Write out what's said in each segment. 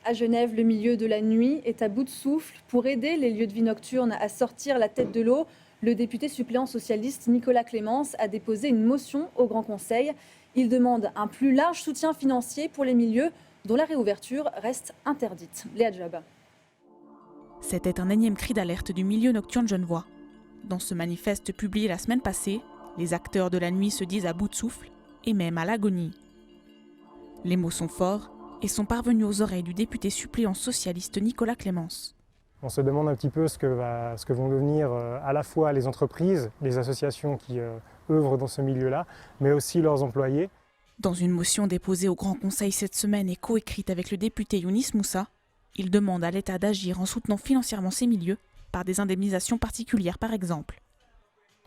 À Genève, le milieu de la nuit est à bout de souffle. Pour aider les lieux de vie nocturnes à sortir la tête de l'eau, le député suppléant socialiste Nicolas Clémence a déposé une motion au Grand Conseil. Il demande un plus large soutien financier pour les milieux dont la réouverture reste interdite. Léa Job. C'était un énième cri d'alerte du milieu nocturne genevois. Dans ce manifeste publié la semaine passée, les acteurs de la nuit se disent à bout de souffle et même à l'agonie. Les mots sont forts et sont parvenus aux oreilles du député suppléant socialiste Nicolas Clémence. On se demande un petit peu ce que vont devenir à la fois les entreprises, les associations qui œuvrent dans ce milieu-là, mais aussi leurs employés. Dans une motion déposée au Grand Conseil cette semaine et coécrite avec le député Younis Moussa, il demande à l'État d'agir en soutenant financièrement ces milieux, par des indemnisations particulières par exemple.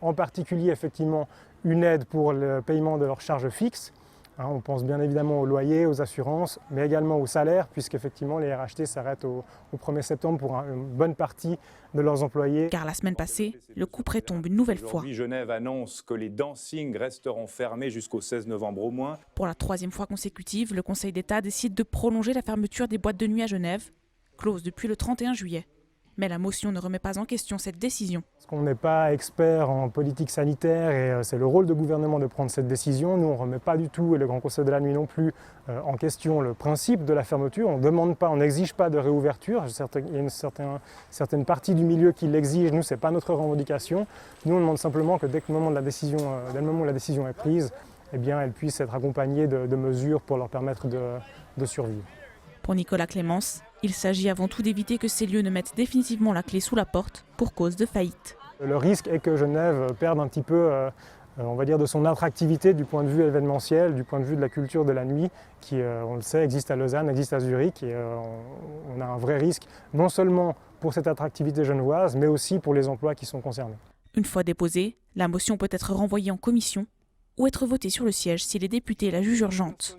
En particulier, effectivement, une aide pour le paiement de leurs charges fixes. On pense bien évidemment aux loyers, aux assurances, mais également aux salaires, puisqu'effectivement les RHT s'arrêtent au 1er septembre pour une bonne partie de leurs employés. Car la semaine passée, le couperet tombe une nouvelle fois. Aujourd'hui, Genève annonce que les dancings resteront fermés jusqu'au 16 novembre au moins. Pour la troisième fois consécutive, le Conseil d'État décide de prolonger la fermeture des boîtes de nuit à Genève, close depuis le 31 juillet. Mais la motion ne remet pas en question cette décision. Parce qu'on n'est pas expert en politique sanitaire et c'est le rôle du gouvernement de prendre cette décision. Nous, on ne remet pas du tout, et le Grand Conseil de la nuit non plus, en question le principe de la fermeture. On ne demande pas, on n'exige pas de réouverture. Il y a une certaine partie du milieu qui l'exige. Nous, ce n'est pas notre revendication. Nous, on demande simplement que dès le moment où la décision est prise, eh bien, elle puisse être accompagnée de mesures pour leur permettre de survivre. Pour Nicolas Clémence, il s'agit avant tout d'éviter que ces lieux ne mettent définitivement la clé sous la porte pour cause de faillite. Le risque est que Genève perde un petit peu, on va dire, de son attractivité du point de vue événementiel, du point de vue de la culture de la nuit, qui, on le sait, existe à Lausanne, existe à Zurich. Et on a un vrai risque, non seulement pour cette attractivité genevoise, mais aussi pour les emplois qui sont concernés. Une fois déposée, la motion peut être renvoyée en commission ou être votée sur le siège si les députés la jugent urgente.